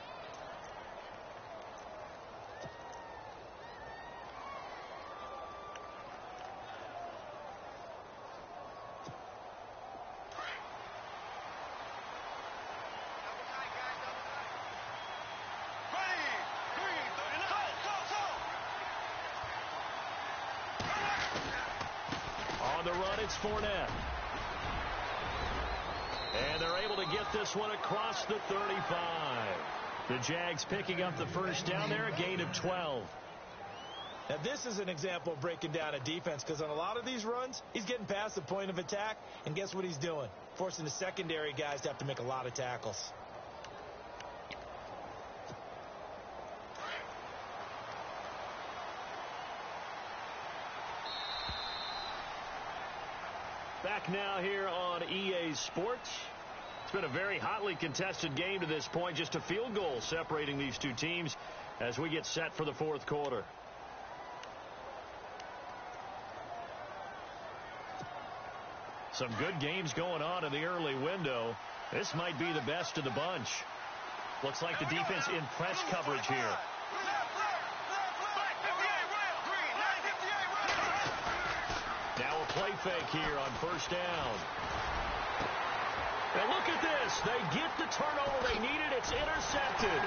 On the run, it's Fournette. And they're able to get this one across the 35. The Jags picking up the first down there, a gain of 12. Now, this is an example of breaking down a defense because on a lot of these runs, he's getting past the point of attack, and guess what he's doing? Forcing the secondary guys to have to make a lot of tackles. Back now here on EA Sports. It's been a very hotly contested game to this point. Just a field goal separating these two teams as we get set for the fourth quarter. Some good games going on in the early window. This might be the best of the bunch. Looks like the defense in press coverage here. Now a play fake here on first down. And look at this. They get the turnover they needed. It's intercepted.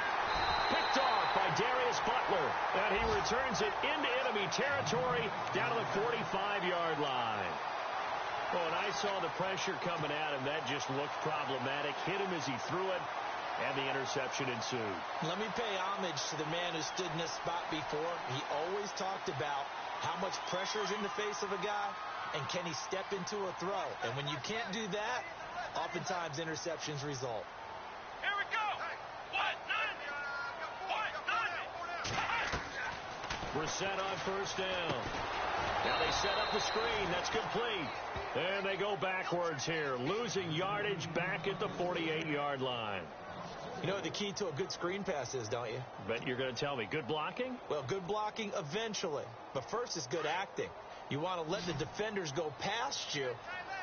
Picked off by Darius Butler. And he returns it into enemy territory down to the 45-yard line. Oh, and I saw the pressure coming at him. That just looked problematic. Hit him as he threw it, and the interception ensued. Let me pay homage to the man who stood in this spot before. He always talked about how much pressure is in the face of a guy, and can he step into a throw. And when you can't do that, oftentimes interceptions result. Here we go. We're set on first down. Now they set up the screen. That's complete. And they go backwards here, losing yardage back at the 48-yard line. You know what the key to a good screen pass is, don't you? Bet you're going to tell me. Good blocking? Well, good blocking eventually. But first is good acting. You want to let the defenders go past you,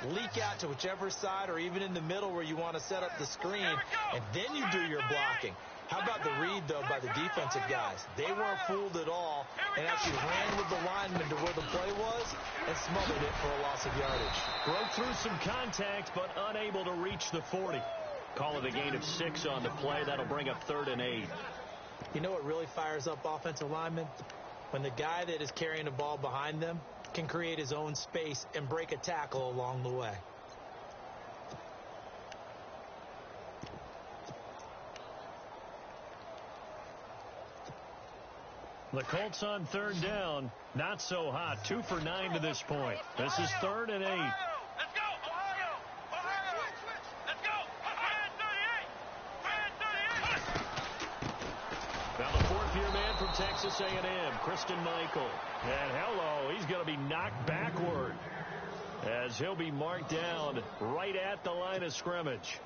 leak out to whichever side or even in the middle where you want to set up the screen, and then you do your blocking. How about the read, though, by the defensive guys? They weren't fooled at all and actually ran with the lineman to where the play was and smothered it for a loss of yardage. Broke through some contact, but unable to reach the 40. Call it a gain of 6 on the play. That'll bring up 3rd and 8. You know what really fires up offensive linemen? When the guy that is carrying the ball behind them can create his own space and break a tackle along the way. The Colts on 3rd down. Not so hot. 2 for 9 to this point. This is 3rd and 8. Let's go, Ohio! Ohio! Let's go! Now the 4th-year man from Texas A&M, Christian Michael. And hello, he's going to be knocked backward as he'll be marked down right at the line of scrimmage.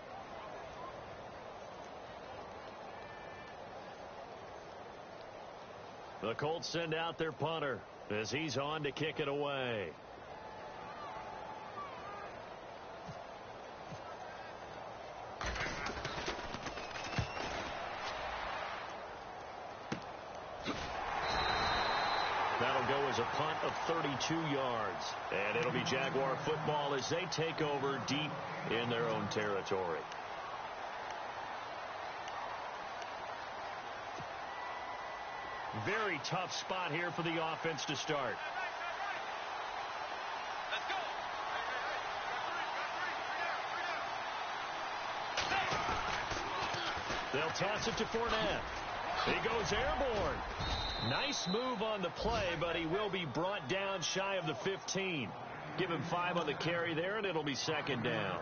The Colts send out their punter as he's on to kick it away. That'll go as a punt of 32 yards. And it'll be Jaguar football as they take over deep in their own territory. Very tough spot here for the offense to start. Let's go! They'll toss it to Fournette. He goes airborne. Nice move on the play, but he will be brought down shy of the 15. Give him 5 on the carry there, and it'll be 2nd down.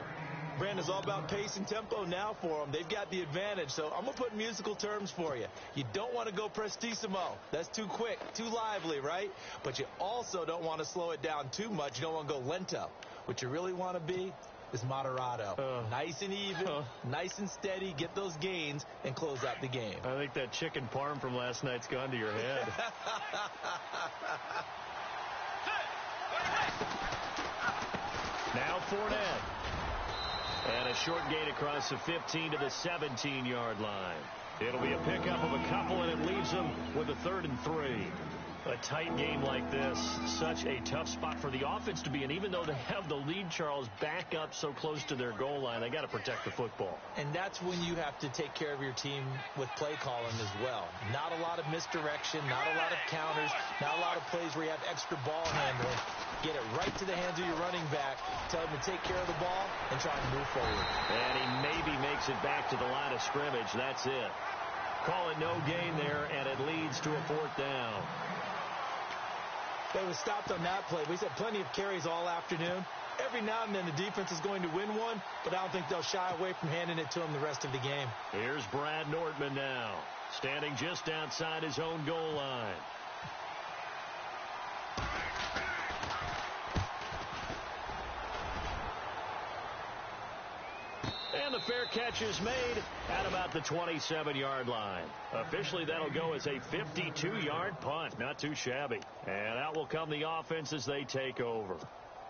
Brandon's all about pace and tempo now for them. They've got the advantage, so I'm going to put musical terms for you. You don't want to go prestissimo. That's too quick, too lively, right? But you also don't want to slow it down too much. You don't want to go lento. What you really want to be is moderato. Nice and even, nice and steady, get those gains, and close out the game. I think that chicken parm from last night's gone to your head. Now Fournette. And a short gain across the 15 to the 17-yard line. It'll be a pickup of a couple, and it leaves them with a 3rd and 3. A tight game like this, such a tough spot for the offense to be in. Even though they have the lead, Charles, back up so close to their goal line, they got to protect the football. And that's when you have to take care of your team with play calling as well. Not a lot of misdirection, not a lot of counters, not a lot of plays where you have extra ball handling. Get it right to the hands of your running back, tell him to take care of the ball, and try and move forward. And he maybe makes it back to the line of scrimmage. That's it. Call it no gain there, and it leads to a 4th down. They were stopped on that play. We've had plenty of carries all afternoon. Every now and then the defense is going to win one, but I don't think they'll shy away from handing it to them the rest of the game. Here's Brad Nordman now, standing just outside his own goal line. fair catch is made at about the 27-yard line. Officially, that'll go as a 52-yard punt. Not too shabby. And out will come the offense as they take over.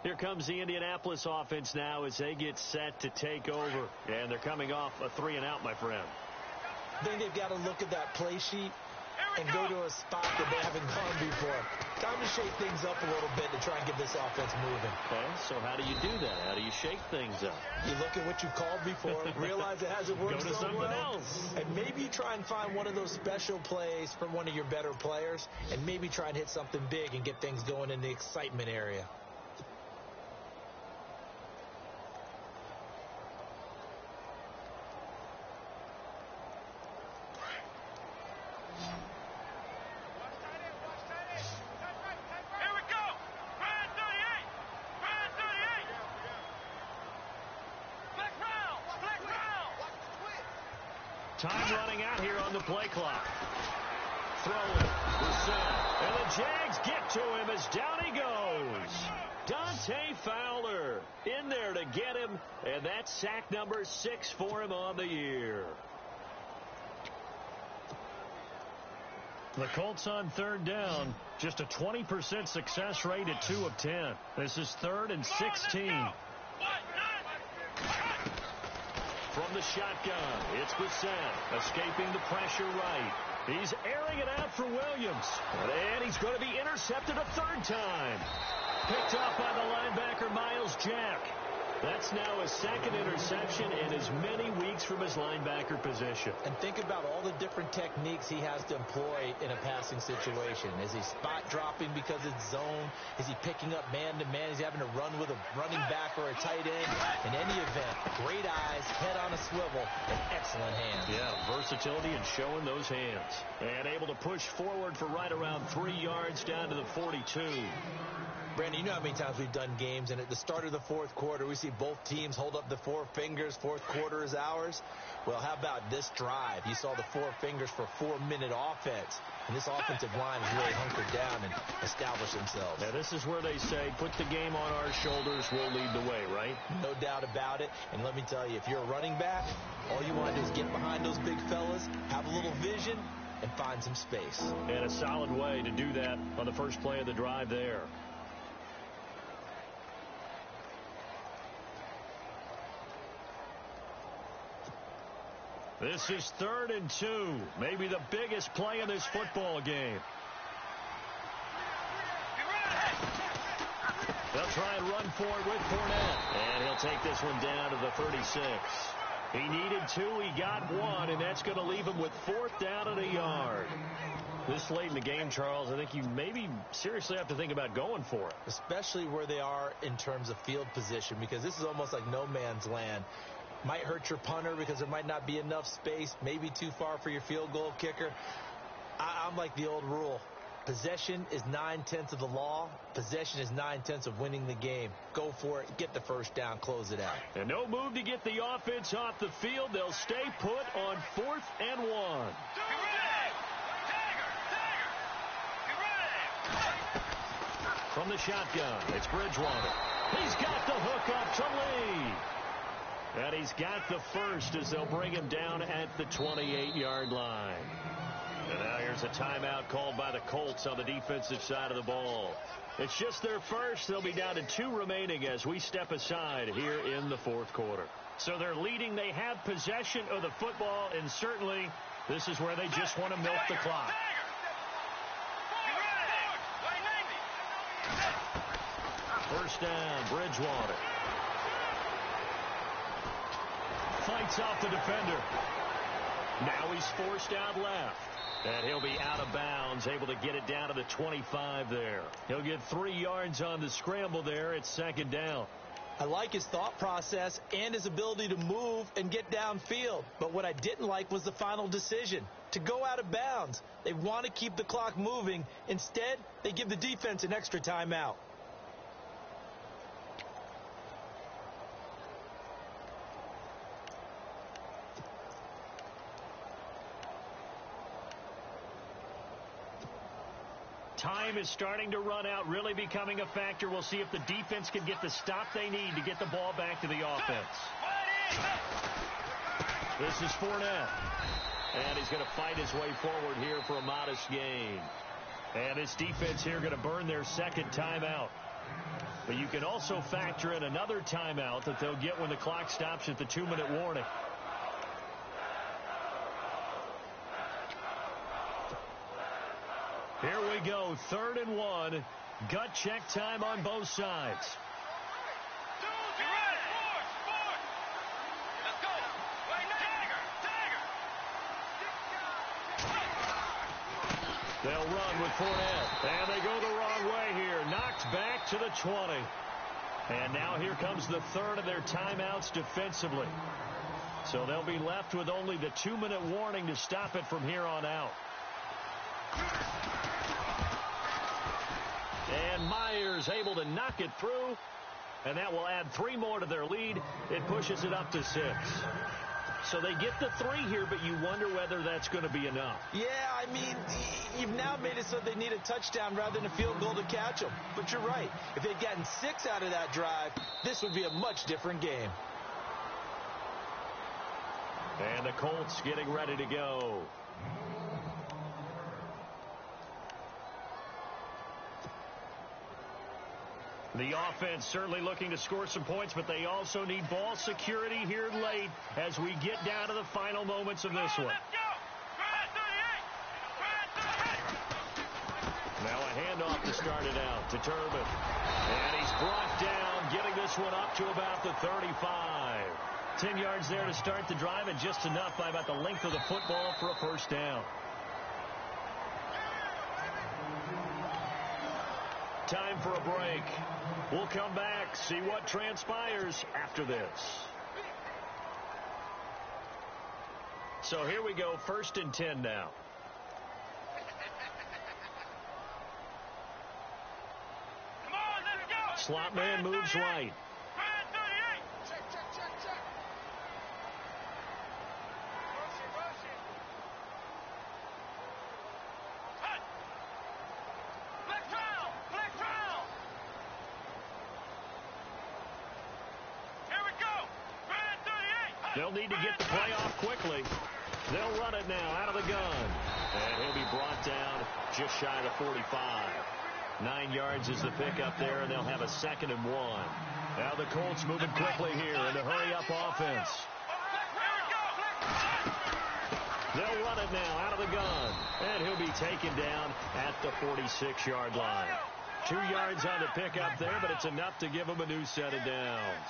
Here comes the Indianapolis offense now as they get set to take over. And they're coming off a 3-and-out, my friend. I think they've got to look at that play sheet and go to a spot that they haven't gone before. Time to shake things up a little bit to try and get this offense moving. Okay, so how do you do that? How do you shake things up? You look at what you've called before, realize it hasn't worked Go to so something well, else. and maybe try and find one of those special plays from one of your better players, and maybe try and hit something big and get things going in the excitement area. Time running out here on the play clock. Throwing. And the Jags get to him as down he goes. Dante Fowler in there to get him, and that's sack number 6 for him on the year. The Colts on third down, just a 20% success rate at 2 of 10. This is 3rd and 16. From the shotgun, it's Brissett, escaping the pressure right. He's airing it out for Williams. And he's going to be intercepted a 3rd time. Picked off by the linebacker, Miles Jack. That's now his 2nd interception in as many weeks from his linebacker position. And think about all the different techniques he has to employ in a passing situation. Is he spot dropping because it's zone? Is he picking up man-to-man? Is he having to run with a running back or a tight end? In any event, great eyes, head on a swivel, and excellent hands. Yeah, versatility and showing those hands. And able to push forward for right around 3 yards down to the 42. Brandon, you know how many times we've done games, and at the start of the 4th quarter, we see both teams hold up the 4 fingers, 4th quarter is ours. Well, how about this drive? You saw the 4 fingers for 4-minute offense, and this offensive line has really hunkered down and established themselves. Now, this is where they say, put the game on our shoulders, we'll lead the way, right? No doubt about it, and let me tell you, if you're a running back, all you want to do is get behind those big fellas, have a little vision, and find some space. And a solid way to do that on the first play of the drive there. This is 3rd and 2. Maybe the biggest play in this football game. They'll try and run for it with Fournette. And he'll take this one down to the 36. He needed 2. He got 1. And that's going to leave him with 4th down and a yard. This late in the game, Charles, I think you maybe seriously have to think about going for it. Especially where they are in terms of field position, because this is almost like no man's land. Might hurt your punter because there might not be enough space, maybe too far for your field goal kicker. I'm like the old rule. Possession is 9/10 of the law. Possession is 9/10 of winning the game. Go for it. Get the first down. Close it out. And no move to get the offense off the field. They'll stay put on 4th and 1. From the shotgun, it's Bridgewater. He's got the hook up to Lee. And he's got the first as they'll bring him down at the 28-yard line. And now here's a timeout called by the Colts on the defensive side of the ball. It's just their first. They'll be down to 2 remaining as we step aside here in the 4th quarter. So they're leading. They have possession of the football, and certainly this is where they just want to milk the clock. First down, Bridgewater. Fights off the defender. Now he's forced out left. And he'll be out of bounds, able to get it down to the 25 there. He'll get 3 yards on the scramble there. It's 2nd down. I like his thought process and his ability to move and get downfield. But what I didn't like was the final decision, to go out of bounds. They want to keep the clock moving. Instead, they give the defense an extra timeout. Time is starting to run out, really becoming a factor. We'll see if the defense can get the stop they need to get the ball back to the offense. This is Fournette. And he's going to fight his way forward here for a modest gain. And this defense here going to burn their second timeout. But you can also factor in another timeout that they'll get when the clock stops at the 2-minute warning. Here we go, 3rd and 1. Gut check time on both sides. They'll run with Fournette. And they go the wrong way here. Knocked back to the 20. And now here comes the third of their timeouts defensively. So they'll be left with only the 2-minute warning to stop it from here on out. And Myers able to knock it through. And that will add 3 more to their lead. It pushes it up to 6. So they get the 3 here, but you wonder whether that's going to be enough. Yeah, I mean, you've now made it so they need a touchdown rather than a field goal to catch them. But you're right. If they'd gotten 6 out of that drive, this would be a much different game. And the Colts getting ready to go. The offense certainly looking to score some points, but they also need ball security here late as we get down to the final moments of this one. Now a handoff to start it out to Turbin. And he's brought down, getting this one up to about the 35. 10 yards there to start the drive, and just enough by about the length of the football for a first down. Time for a break. We'll come back, see what transpires after this. So here we go, 1st and 10 now. Come on, let's go. Slot man moves right. They'll need to get the play off quickly. They'll run it now out of the gun. And he'll be brought down just shy of the 45. 9 yards is the pickup there, and they'll have a 2nd and 1. Now the Colts moving quickly here in the hurry-up offense. They'll run it now out of the gun. And he'll be taken down at the 46-yard line. 2 yards on the pickup there, but it's enough to give them a new set of downs.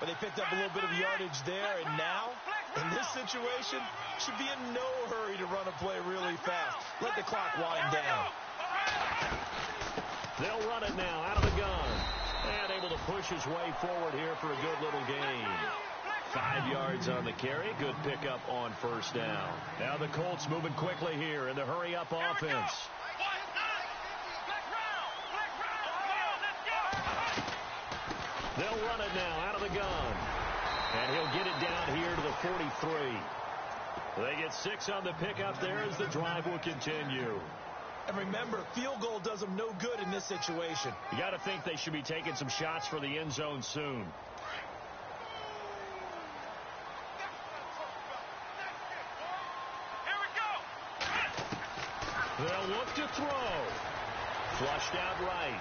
But they picked up a little bit of yardage there, and now, in this situation, should be in no hurry to run a play really fast. Let the clock wind down. They'll run it now out of the gun. And able to push his way forward here for a good little gain. 5 yards on the carry. Good pickup on first down. Now the Colts moving quickly here in the hurry-up offense. They'll run it now out of the gun. And he'll get it down here to the 43. They get 6 on the pickup there as the drive will continue. And remember, field goal does them no good in this situation. You got to think they should be taking some shots for the end zone soon. They'll look to throw. Flushed out right.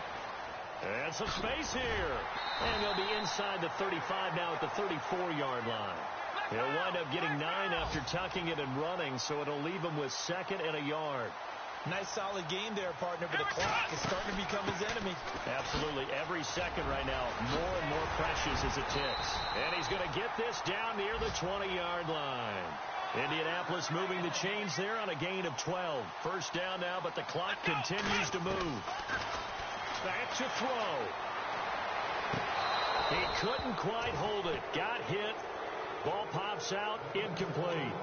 And some space here. And they'll be inside the 35 now at the 34-yard line. He'll wind up getting 9 after tucking it and running, so it'll leave him with 2nd and a yard. Nice solid game there, partner, but the clock is starting to become his enemy. Absolutely. Every second right now, more and more precious as it ticks. And he's going to get this down near the 20-yard line. Indianapolis moving the chains there on a gain of 12. First down now, but the clock continues to move. Back to throw. He couldn't quite hold it. Got hit. Ball pops out. Incomplete.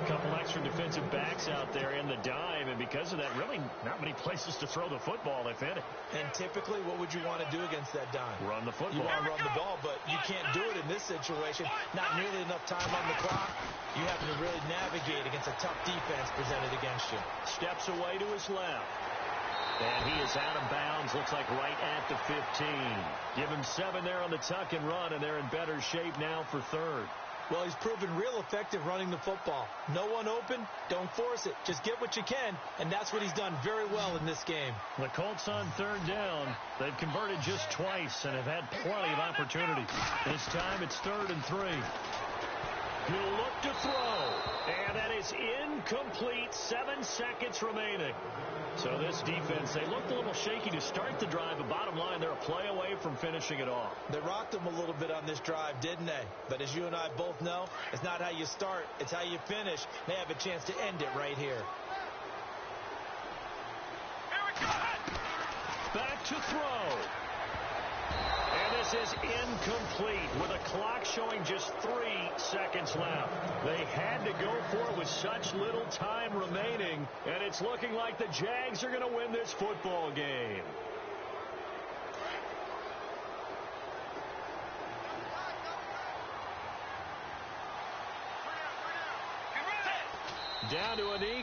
A couple extra defensive backs out there in the dime, and because of that, really not many places to throw the football, if any. And typically, what would you want to do against that dime? Run the football. You want to run the ball, but you can't do it in this situation. Not nearly enough time on the clock. You have to really navigate against a tough defense presented against you. Steps away to his left. And he is out of bounds, looks like right at the 15. Give him 7 there on the tuck and run, and they're in better shape now for 3rd. Well, he's proven real effective running the football. No one open, don't force it. Just get what you can, and that's what he's done very well in this game. The Colts on third down. They've converted just twice and have had plenty of opportunities. This time it's 3rd and 3. He'll look to throw, and that is incomplete. 7 seconds remaining. So this defense, they looked a little shaky to start the drive, but bottom line, they're a play away from finishing it off. They rocked him a little bit on this drive, didn't they? But as you and I both know, it's not how you start, it's how you finish. They have a chance to end it right here. Back to throw. And this is incomplete with a clock showing just 3 seconds left. They had to go for it with such little time remaining, and it's looking like the Jags are going to win this football game. Down to a knee